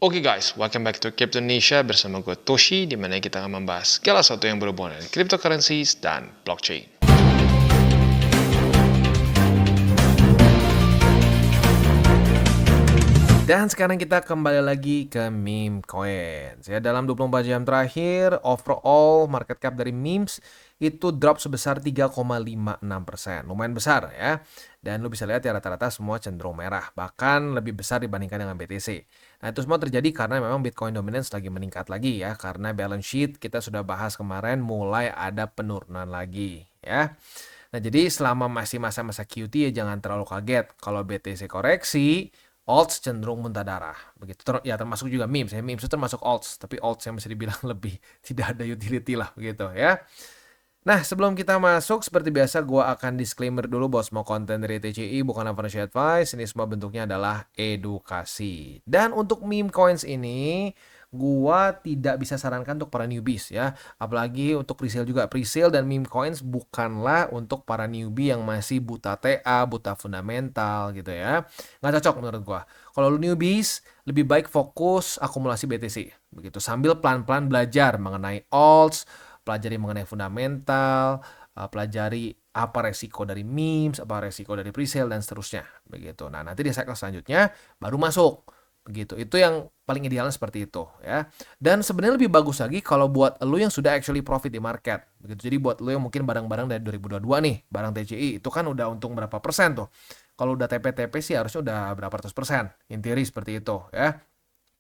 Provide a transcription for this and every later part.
Oke guys, welcome back to Crypto Indonesia bersama gue Toshi, di mana kita akan membahas segala sesuatu yang berhubungan dengan cryptocurrencies dan blockchain. Dan sekarang kita kembali lagi ke meme coins. Ya, dalam 24 jam terakhir, overall market cap dari memes itu drop sebesar 3,56%. Lumayan besar ya. Dan lu bisa lihat ya rata-rata semua cenderung merah. Bahkan lebih besar dibandingkan dengan BTC. Nah, itu semua terjadi karena memang Bitcoin dominance lagi meningkat lagi ya. Karena balance sheet kita sudah bahas kemarin mulai ada penurunan lagi ya. Nah, jadi selama masih masa-masa QT ya jangan terlalu kaget. Kalau BTC koreksi, alts cenderung muntah darah. Begitu ya, termasuk juga memes ya. Memes itu termasuk alts, tapi alts yang bisa dibilang lebih tidak ada utility lah begitu ya. Nah, sebelum kita masuk, seperti biasa gue akan disclaimer dulu bahwa semua konten dari TCI bukanlah financial advice. Ini semua bentuknya adalah edukasi. Dan untuk meme coins ini, gua tidak bisa sarankan untuk para newbies ya. Apalagi untuk presale juga. Presale dan meme coins bukanlah untuk para newbie yang masih buta TA, buta fundamental gitu ya. Nggak cocok menurut gua. Kalau lu newbies, lebih baik fokus akumulasi BTC. Begitu, sambil pelan-pelan belajar mengenai alts, pelajari mengenai fundamental, pelajari apa resiko dari memes, apa resiko dari presale dan seterusnya. Begitu. Nah, nanti di cycle selanjutnya baru masuk. Begitu. Itu yang paling idealnya seperti itu ya. Dan sebenarnya lebih bagus lagi kalau buat lu yang sudah actually profit di market. Begitu. Jadi buat lu yang mungkin barang-barang dari 2022 nih, barang TCI itu kan udah untung berapa persen tuh. Kalau udah TP-TP sih harusnya udah berapa ratus persen. In theory seperti itu ya.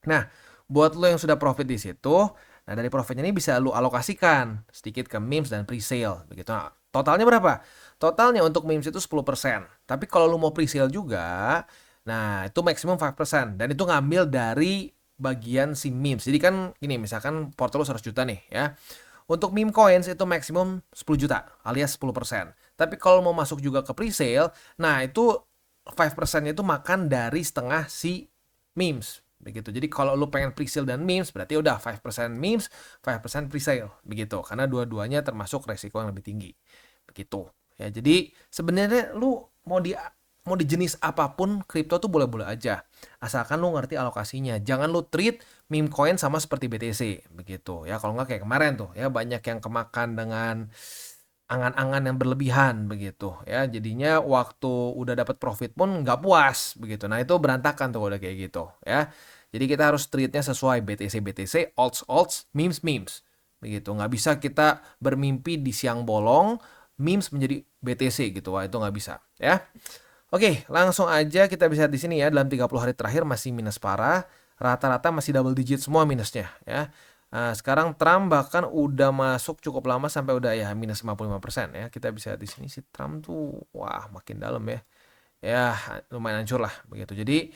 Nah, buat lu yang sudah profit di situ, nah dari profitnya ini bisa lu alokasikan sedikit ke memes dan presale. Begitu. Nah, totalnya berapa? Totalnya untuk memes itu 10%. Tapi kalau lu mau presale juga, nah, itu maksimum 5%. Dan itu ngambil dari bagian si memes. Jadi kan ini misalkan portfolio 100 juta nih ya. Untuk meme coins itu maksimum 10 juta alias 10%. Tapi kalau mau masuk juga ke presale, nah itu 5% itu makan dari setengah si memes. Begitu. Jadi kalau lu pengen presale dan memes, berarti udah 5% memes, 5% presale. Begitu. Karena dua-duanya termasuk resiko yang lebih tinggi. Begitu. Ya, jadi sebenarnya lu mau di jenis apapun kripto tuh boleh-boleh aja. Asalkan lu ngerti alokasinya. Jangan lu treat meme coin sama seperti BTC begitu ya. Kalau nggak kayak kemarin tuh ya, banyak yang kemakan dengan angan-angan yang berlebihan begitu ya. Jadinya waktu udah dapat profit pun nggak puas begitu. Nah, itu berantakan tuh udah kayak gitu ya. Jadi kita harus treatnya sesuai BTC, alts, memes. Begitu. Nggak bisa kita bermimpi di siang bolong, memes menjadi BTC gitu. Wah, itu nggak bisa ya. Oke, langsung aja kita bisa di sini ya, dalam 30 hari terakhir masih minus parah, rata-rata masih double digit semua minusnya ya. Nah, sekarang Trump bahkan udah masuk cukup lama sampai udah ya minus 55% ya. Kita bisa di sini si Trump tuh wah makin dalam ya. Ya, lumayan hancur lah begitu. Jadi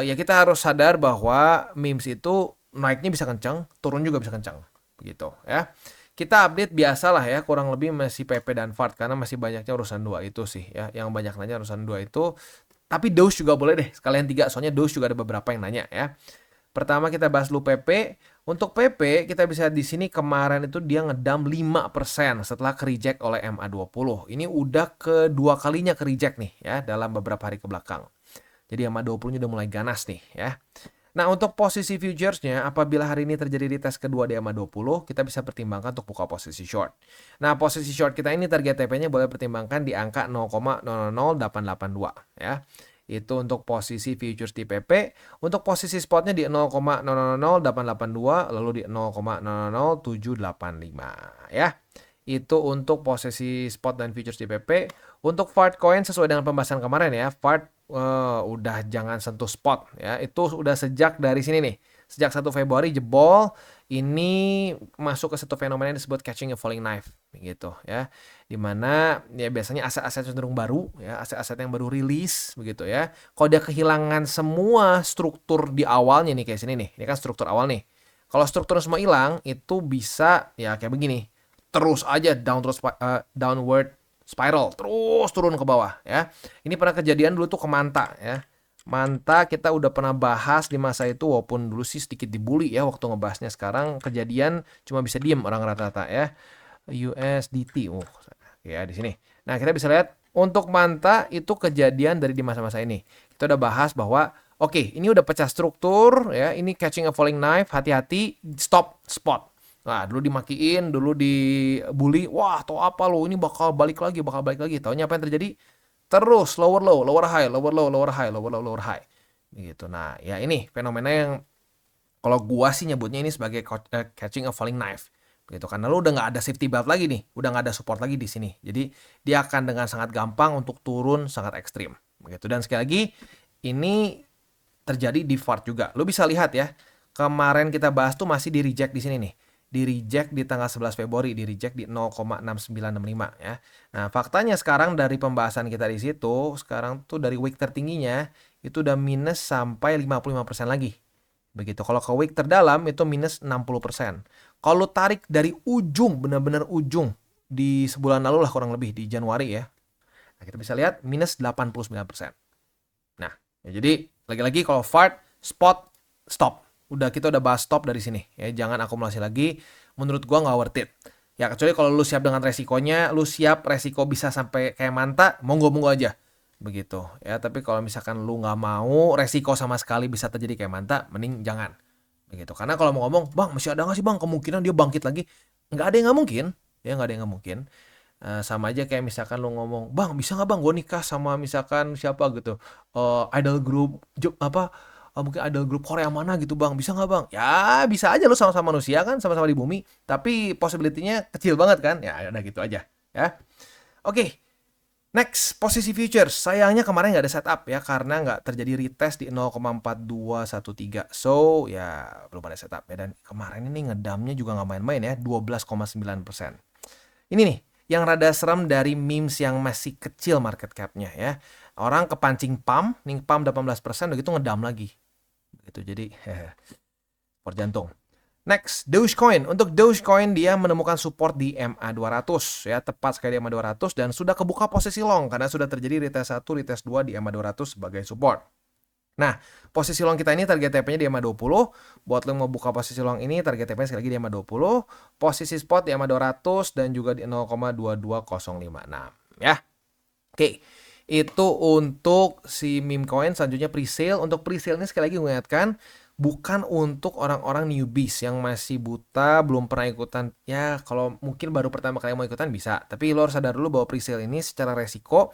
ya kita harus sadar bahwa memes itu naiknya bisa kencang, turun juga bisa kencang begitu ya. Kita update biasalah ya, kurang lebih masih PP dan FART karena masih banyaknya urusan dua itu sih ya. Yang banyak nanya urusan dua itu. Tapi Doge juga boleh deh, sekalian 3 soalnya Doge juga ada beberapa yang nanya ya. Pertama kita bahas dulu PP. Untuk PP kita bisa di sini kemarin itu dia ngedam 5% setelah ke-reject oleh MA20. Ini udah kedua kalinya ke-reject nih ya dalam beberapa hari ke belakang. Jadi MA20-nya udah mulai ganas nih ya. Nah, untuk posisi futuresnya, apabila hari ini terjadi di tes kedua di MA20, kita bisa pertimbangkan untuk buka posisi short. Nah, posisi short kita ini target TP-nya boleh pertimbangkan di angka 0,000882 ya. Itu untuk posisi futures di PP. Untuk posisi spotnya di 0,000882 lalu di 0,000785 ya. Itu untuk posisi spot dan futures di PP. Untuk Fart coin sesuai dengan pembahasan kemarin ya, Fart udah jangan sentuh spot ya. Itu udah sejak dari sini nih. Sejak 1 Februari jebol, ini masuk ke satu fenomena yang disebut catching a falling knife gitu ya. Dimana ya biasanya aset-aset cenderung baru ya, aset-aset yang baru rilis begitu ya. Kalau dia kehilangan semua struktur di awalnya nih kayak sini nih. Ini kan struktur awal nih. Kalau strukturnya semua hilang, itu bisa ya kayak begini. Terus aja downward spiral, terus turun ke bawah ya. Ini pernah kejadian dulu tuh ke Manta ya. Manta kita udah pernah bahas di masa itu, walaupun dulu sih sedikit dibully ya waktu ngebahasnya. Sekarang kejadian cuma bisa diem orang rata-rata ya. USDT ya di sini. Nah, kita bisa lihat untuk Manta itu kejadian dari di masa-masa ini. Kita udah bahas bahwa Oke, ini udah pecah struktur ya. Ini catching a falling knife, hati-hati, stop, spot. Nah, dulu dimakiin, dulu dibully, wah, tau apa lo, ini bakal balik lagi, bakal balik lagi. Taunya apa yang terjadi? Terus lower low, lower high, lower low, lower high, lower low, lower high. Gitu. Nah, ya ini fenomena yang kalau gua sih nyebutnya ini sebagai catching a falling knife. Gitu. Karena lu udah nggak ada safety belt lagi nih, udah nggak ada support lagi di sini. Jadi dia akan dengan sangat gampang untuk turun sangat ekstrim. Begitu. Dan sekali lagi ini terjadi di VAR juga. Lu bisa lihat ya, kemarin kita bahas tuh masih di reject di sini nih. Di reject di tanggal 11 Februari, di reject di 0,6965 ya. Nah, faktanya sekarang dari pembahasan kita di situ, sekarang tuh dari week tertingginya itu udah minus sampai 55% lagi. Begitu. Kalau ke week terdalam itu minus 60%. Kalau lu tarik dari ujung, benar-benar ujung di sebulan lalu lah kurang lebih di Januari ya. Nah, kita bisa lihat minus 89%. Nah, ya jadi lagi-lagi kalau fart, spot, stop. Kita udah bahas stop dari sini. Ya, jangan akumulasi lagi. Menurut gua nggak worth it. Ya, kecuali kalau lu siap dengan resikonya, lu siap resiko bisa sampai kayak manta, monggo-monggo aja. Begitu. Ya, tapi kalau misalkan lu nggak mau, resiko sama sekali bisa terjadi kayak manta, mending jangan. Begitu. Karena kalau mau ngomong, bang masih ada nggak sih bang kemungkinan dia bangkit lagi? Nggak ada yang nggak mungkin. Ya, nggak ada yang nggak mungkin. Sama aja kayak misalkan lu ngomong, bang bisa nggak bang gue nikah sama misalkan siapa gitu, idol group apa, mungkin idol group Korea mana gitu bang, bisa nggak bang? Ya bisa aja, lu sama-sama manusia kan, sama-sama di bumi, tapi possibility-nya kecil banget kan, ya udah gitu aja ya. Oke, next posisi futures, sayangnya kemarin nggak ada setup ya karena nggak terjadi retest di 0,4213, so ya belum ada setup ya. Dan kemarin ini ngedamnya juga nggak main-main ya, 12,9%. Ini nih, yang rada serem dari memes yang masih kecil market cap-nya ya. Orang kepancing pump, nih pump 18%, begitu ngedam lagi. Gitu, jadi support jantung. Next, Dogecoin. Untuk Dogecoin dia menemukan support di MA200 ya, tepat sekali di MA200 dan sudah kebuka posisi long karena sudah terjadi retest 1, retest 2 di MA200 sebagai support. Nah, posisi long kita ini target TP-nya di EMA 20. Buat lo mau buka posisi long ini, target TP-nya sekali lagi di EMA 20. Posisi spot di EMA 200 dan juga di 0,22056 ya. Oke. Itu untuk si meme coin. Selanjutnya presale. Untuk presale ini sekali lagi gue ingatkan, bukan untuk orang-orang newbies yang masih buta, belum pernah ikutan. Ya, kalau mungkin baru pertama kali mau ikutan bisa. Tapi lo harus sadar dulu bahwa presale ini secara resiko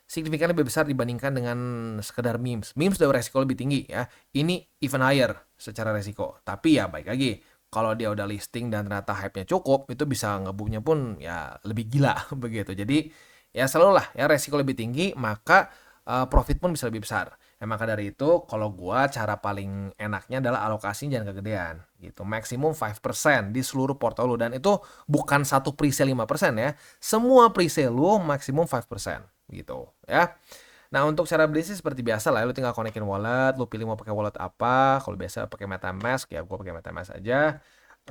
signifikan lebih besar dibandingkan dengan sekedar memes. Memes udah resiko lebih tinggi ya. Ini even higher secara resiko. Tapi ya baik lagi, kalau dia udah listing dan ternyata hype-nya cukup, itu bisa ngebuknya pun ya lebih gila begitu. Jadi ya selalu lah ya, resiko lebih tinggi, maka profit pun bisa lebih besar. Ya, maka dari itu kalau gua cara paling enaknya adalah alokasi jangan kegedean gitu. Maksimum 5% di seluruh portfolio, dan itu bukan satu presale 5% ya. Semua presale lu maksimum 5% gitu ya. Nah, untuk cara beli sih seperti biasa lah, lu tinggal konekin wallet, lu pilih mau pakai wallet apa. Kalau biasa pakai MetaMask ya, gua pakai MetaMask aja.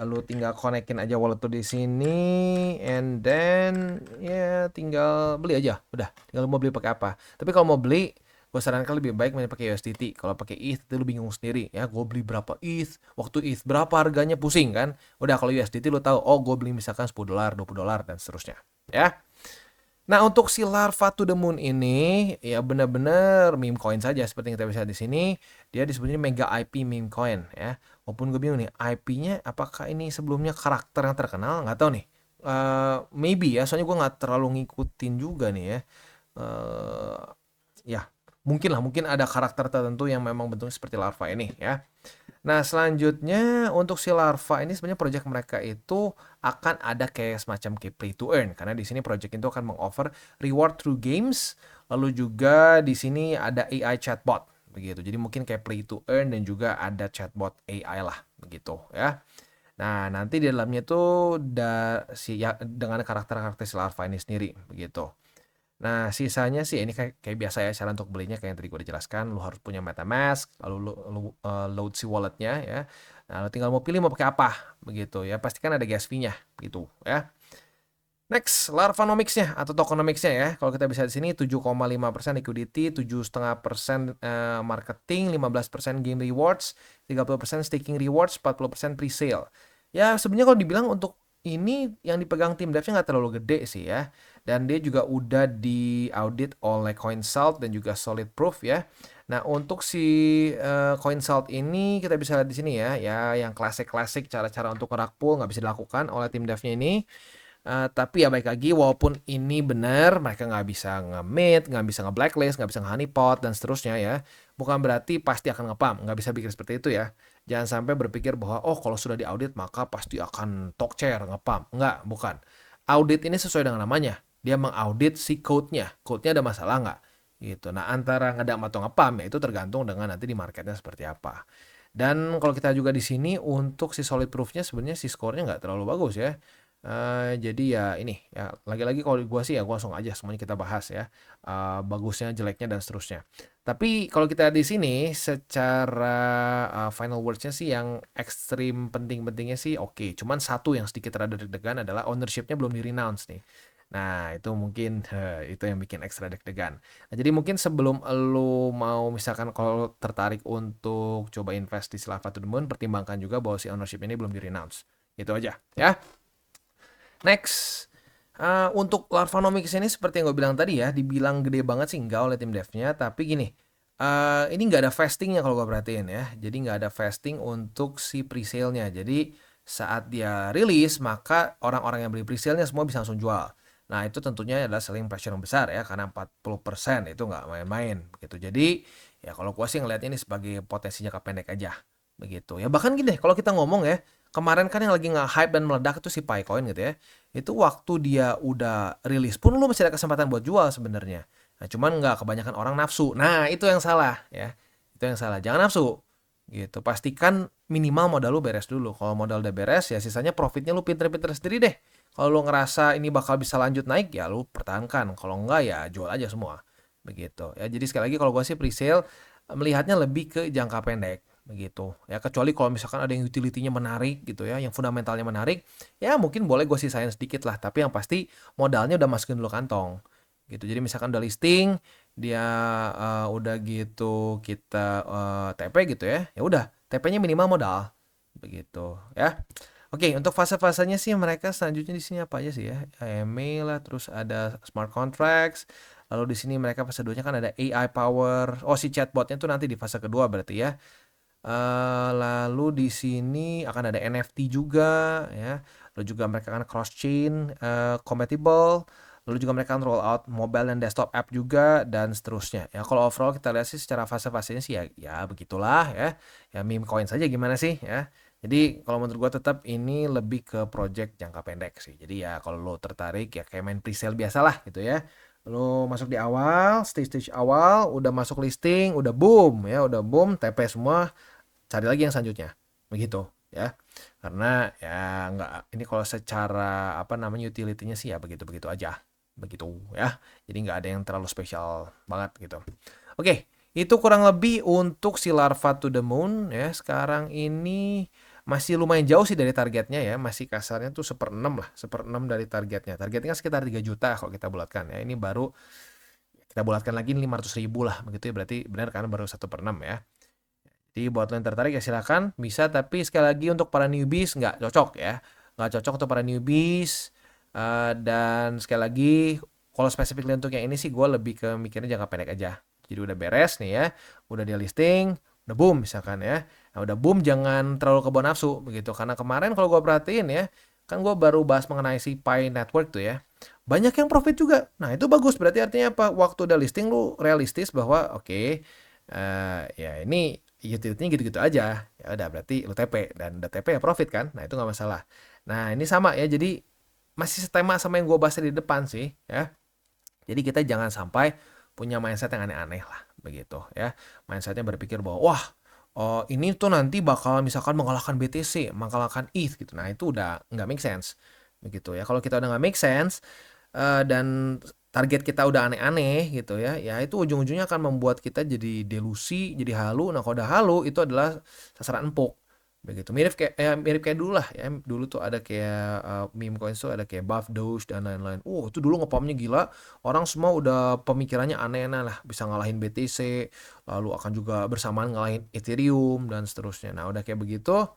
Lu tinggal konekin aja wallet tuh di sini, and then ya tinggal beli aja. Udah, tinggal lu mau beli pakai apa. Tapi kalau mau beli, gue sarankan lebih baik main pakai USDT. Kalau pakai ETH itu lu bingung sendiri ya, gue beli berapa ETH, waktu ETH berapa harganya, pusing kan. Udah kalau USDT lu tahu, oh gue beli misalkan $10, $20 dan seterusnya ya. Nah, untuk si Larva to the Moon ini ya benar-benar meme coin saja seperti yang kita bisa di sini. Dia disebutnya Mega IP meme coin ya. Walaupun gue bingung nih, IP-nya apakah ini sebelumnya karakter yang terkenal? Nggak tahu nih. Maybe ya, soalnya gue nggak terlalu ngikutin juga nih ya. Ya, mungkin ada karakter tertentu yang memang bentuknya seperti larva ini ya. Nah, selanjutnya untuk si larva ini sebenarnya project mereka itu akan ada kayak semacam kayak play to earn, karena di sini project itu akan mengoffer reward through games, lalu juga di sini ada AI chatbot begitu. Jadi mungkin kayak play to earn dan juga ada chatbot AI lah begitu ya. Nah, nanti di dalamnya tuh ya, dengan karakter-karakter si larva ini sendiri begitu. Nah, sisanya sih ini kayak biasa ya, cara untuk belinya kayak yang tadi gue udah jelaskan, lu harus punya MetaMask, lalu lu load si walletnya ya. Nah, lu tinggal mau pilih mau pakai apa begitu ya. Pastikan ada gas fee-nya gitu ya. Next, Larvanomics-nya atau tokenomics-nya ya. Kalau kita bisa di sini 7,5% liquidity, 7,5% marketing, 15% game rewards, 30% staking rewards, 40% pre-sale. Ya, sebenarnya kalau dibilang untuk ini yang dipegang tim devnya nggak terlalu gede sih ya. Dan dia juga udah di audit oleh CoinSalt dan juga Solid Proof ya. Nah, untuk si CoinSalt ini kita bisa lihat di sini ya, yang klasik-klasik cara-cara untuk ngerak pool nggak bisa dilakukan oleh tim devnya ini. Tapi ya baik lagi, walaupun ini benar mereka nggak bisa nge-mint, nggak bisa nge-blacklist, nggak bisa nge-honeypot dan seterusnya ya, bukan berarti pasti akan nge-pump, nggak bisa pikir seperti itu ya. Jangan sampai berpikir bahwa oh kalau sudah diaudit maka pasti akan talk chair nge-pump. Nggak, bukan. Audit ini sesuai dengan namanya, dia mengaudit si code-nya ada masalah nggak gitu. Nah, antara ngedam atau nge-pump ya itu tergantung dengan nanti di marketnya seperti apa. Dan kalau kita juga di sini untuk si solid proof-nya sebenarnya si skornya nggak terlalu bagus ya. Jadi ya ini ya lagi-lagi kalau gua sih ya gua langsung aja semuanya kita bahas ya. Bagusnya, jeleknya dan seterusnya. Tapi kalau kita di sini secara final words-nya sih yang ekstrim penting-pentingnya sih oke. Cuman satu yang sedikit rada deg-degan adalah ownership-nya belum di-renounce nih. Nah, itu mungkin itu yang bikin ekstra deg-degan. Nah, jadi mungkin sebelum lu mau misalkan kalau tertarik untuk coba invest di Silava to the Moon, pertimbangkan juga bahwa si ownership ini belum di-renounce. Itu aja ya. Next, untuk Larvanomics ini seperti yang gue bilang tadi ya, dibilang gede banget sih enggak oleh tim devnya, tapi gini, ini nggak ada vestingnya kalau gue perhatiin ya. Jadi nggak ada vesting untuk si presale-nya. Jadi saat dia rilis, maka orang-orang yang beli presale-nya semua bisa langsung jual. Nah, itu tentunya adalah selling pressure yang besar ya, karena 40% itu nggak main-main begitu. Jadi, ya kalau gue sih ngeliat ini sebagai potensi jangka pendek aja begitu. Ya bahkan gini deh, kalau kita ngomong ya, kemarin kan yang lagi nge-hype dan meledak itu si Picoin gitu ya. Itu waktu dia udah rilis pun lu masih ada kesempatan buat jual sebenarnya. Nah, cuman nggak kebanyakan orang nafsu. Nah, itu yang salah ya. Itu yang salah. Jangan nafsu. Gitu. Pastikan minimal modal lu beres dulu. Kalau modal udah beres ya sisanya profitnya lu pinter-pinter sendiri deh. Kalau lu ngerasa ini bakal bisa lanjut naik ya lu pertahankan. Kalau enggak ya jual aja semua. Begitu. Ya jadi sekali lagi kalau gua sih presale melihatnya lebih ke jangka pendek begitu ya, kecuali kalau misalkan ada yang utility-nya menarik gitu ya, yang fundamentalnya menarik ya mungkin boleh gue sisain sedikit lah, tapi yang pasti modalnya udah masukin dulu kantong gitu. Jadi misalkan udah listing dia udah gitu kita TP gitu ya, ya udah TP-nya minimal modal begitu ya. Oke, untuk fase-fasenya sih mereka selanjutnya di sini apa aja sih ya? AMA lah, terus ada smart contracts. Lalu di sini mereka fase 2-nya kan ada AI power. Oh, si chatbotnya tuh nanti di fase kedua berarti ya. Lalu di sini akan ada NFT juga ya. Lalu juga mereka akan cross chain compatible. Lalu juga mereka akan roll out mobile dan desktop app juga dan seterusnya. Ya kalau overall kita lihat sih secara fase-fasenya sih ya begitulah ya. Ya meme coin saja gimana sih ya. Jadi kalau menurut gua tetap ini lebih ke project jangka pendek sih. Jadi ya kalau lo tertarik ya kayak main presale biasalah gitu ya. Lo masuk di awal, stage-stage awal, udah masuk listing, udah boom ya, udah boom, TP semua, cari lagi yang selanjutnya begitu ya, karena ya nggak ini kalau secara apa namanya utility-nya sih ya begitu-begitu aja begitu ya, jadi nggak ada yang terlalu spesial banget gitu. Oke, itu kurang lebih untuk si Larva to the Moon ya. Sekarang ini masih lumayan jauh sih dari targetnya ya, masih kasarnya tuh 1/6 lah, 1/6 dari targetnya sekitar 3 juta kalau kita bulatkan ya. Ini baru kita bulatkan lagi 500.000 lah begitu ya, berarti benar kan baru 1/6 ya. Jadi buat lo yang tertarik ya silakan bisa, tapi sekali lagi untuk para newbies nggak cocok ya, nggak cocok untuk para newbies. Dan sekali lagi kalau spesifik untuk yang ini sih gue lebih ke mikirnya jangka pendek aja. Jadi udah beres nih ya, udah dia listing, udah boom misalkan ya. Nah udah boom jangan terlalu kebawa nafsu begitu, karena kemarin kalau gue perhatiin ya, kan gue baru bahas mengenai si Pi Network tuh ya. Banyak yang profit juga. Nah itu bagus, berarti artinya apa? Waktu udah listing lu realistis bahwa oke, ya ini utility-nya gitu-gitu aja. Ya udah berarti lu TP dan udah TP ya profit kan. Nah, itu nggak masalah. Nah, ini sama ya. Jadi masih setema sama yang gue bahas di depan sih ya. Jadi kita jangan sampai punya mindset yang aneh-aneh lah begitu ya. Mindsetnya berpikir bahwa wah, oh ini tuh nanti bakal misalkan mengalahkan BTC, mengalahkan ETH gitu. Nah, itu udah nggak make sense begitu ya. Kalau kita udah nggak make sense dan target kita udah aneh-aneh gitu ya, ya itu ujung-ujungnya akan membuat kita jadi delusi, jadi halu. Nah, kalau udah halu itu adalah sasaran empuk. Begitu. Mirip kayak dulu lah ya. Dulu tuh ada kayak meme coins tuh ada kayak Buff Doge dan lain-lain. Itu dulu ngepumpnya gila. Orang semua udah pemikirannya aneh-aneh lah, bisa ngalahin BTC, lalu akan juga bersamaan ngalahin Ethereum dan seterusnya. Nah, udah kayak begitu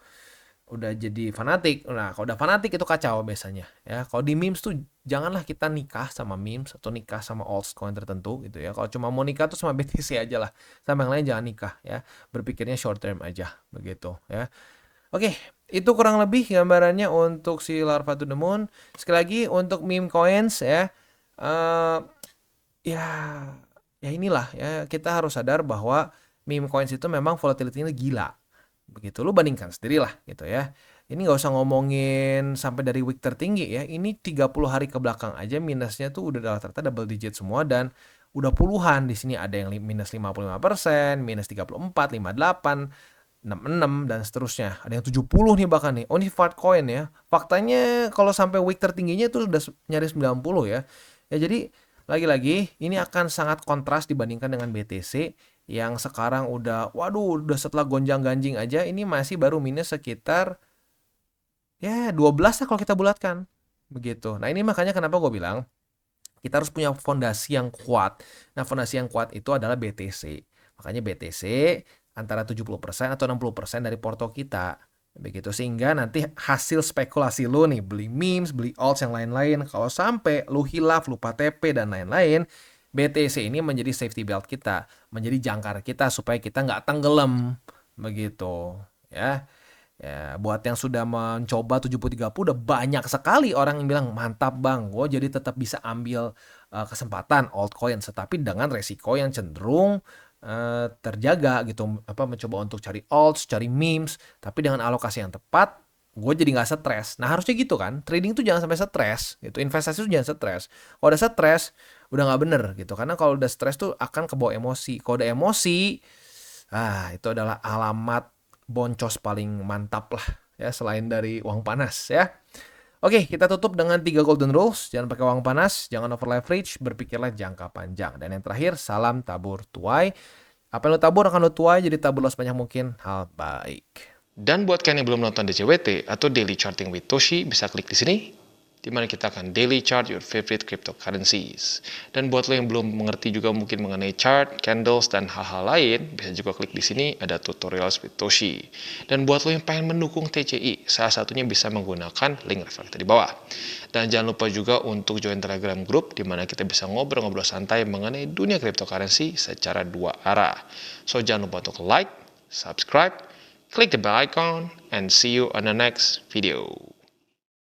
udah jadi fanatik. Nah, kalau udah fanatik itu kacau biasanya ya. Kalau di memes tuh janganlah kita nikah sama memes atau nikah sama altcoin tertentu gitu ya. Kalau cuma mau nikah tuh sama BTC aja lah. Sama yang lain jangan nikah ya. Berpikirnya short term aja begitu ya. Oke, itu kurang lebih gambarannya untuk si Larva to the Moon. Sekali lagi untuk meme coins ya. eh ya ya inilah ya, kita harus sadar bahwa meme coins itu memang volatility-nya gila. Begitu, lu bandingkan sendirilah gitu ya. Ini nggak usah ngomongin sampai dari week tertinggi ya. Ini 30 hari ke belakang aja minusnya tuh udah rata-rata double digit semua dan udah puluhan. Di sini ada yang minus 55%, minus 34, 58, 66 dan seterusnya. Ada yang 70 nih bahkan nih. Oh, ini Fartcoin ya. Faktanya kalau sampai week tertingginya itu udah nyaris 90 ya. Ya jadi lagi-lagi ini akan sangat kontras dibandingkan dengan BTC yang sekarang udah setelah gonjang-ganjing aja ini masih baru minus sekitar ya 12 lah kalau kita bulatkan. Begitu. Nah, ini makanya kenapa gue bilang kita harus punya fondasi yang kuat. Nah, fondasi yang kuat itu adalah BTC. Makanya BTC antara 70% atau 60% dari porto kita. Begitu, sehingga nanti hasil spekulasi lu nih, beli memes, beli alts yang lain-lain, kalau sampai lu hilaf, lupa TP dan lain-lain, BTC ini menjadi safety belt kita, menjadi jangkar kita supaya kita nggak tenggelam. Begitu ya. Ya, buat yang sudah mencoba 70-30 udah banyak sekali orang yang bilang mantap bang, gue jadi tetap bisa ambil kesempatan altcoin, tetapi dengan resiko yang cenderung terjaga gitu. Mencoba untuk cari alts, cari memes, tapi dengan alokasi yang tepat, gue jadi nggak stres. Nah harusnya gitu kan, trading tuh jangan sampai stres, gitu. Investasi tuh jangan stres. Kalau udah stres, udah nggak bener gitu. Karena kalau udah stres tuh akan kebawa emosi. Kalau udah emosi, itu adalah alamat boncos paling mantap lah ya selain dari uang panas ya. Oke, kita tutup dengan 3 golden rules. Jangan pakai uang panas, jangan over leverage, berpikirlah jangka panjang. Dan yang terakhir, salam tabur tuai. Apa yang lo tabur akan lo tuai, jadi taburlah sebanyak mungkin hal baik. Dan buat kalian yang belum nonton DCWT atau Daily Charting with Toshi, bisa klik di sini, di mana kita akan daily chart your favorite cryptocurrencies. Dan buat lo yang belum mengerti juga mungkin mengenai chart, candles, dan hal-hal lain, bisa juga klik di sini, ada tutorials with Toshi. Dan buat lo yang pengen mendukung TCI, salah satunya bisa menggunakan link referral kita di bawah. Dan jangan lupa juga untuk join Telegram Group, di mana kita bisa ngobrol-ngobrol santai mengenai dunia cryptocurrency secara 2 arah. So jangan lupa untuk like, subscribe, click the bell icon, and see you on the next video.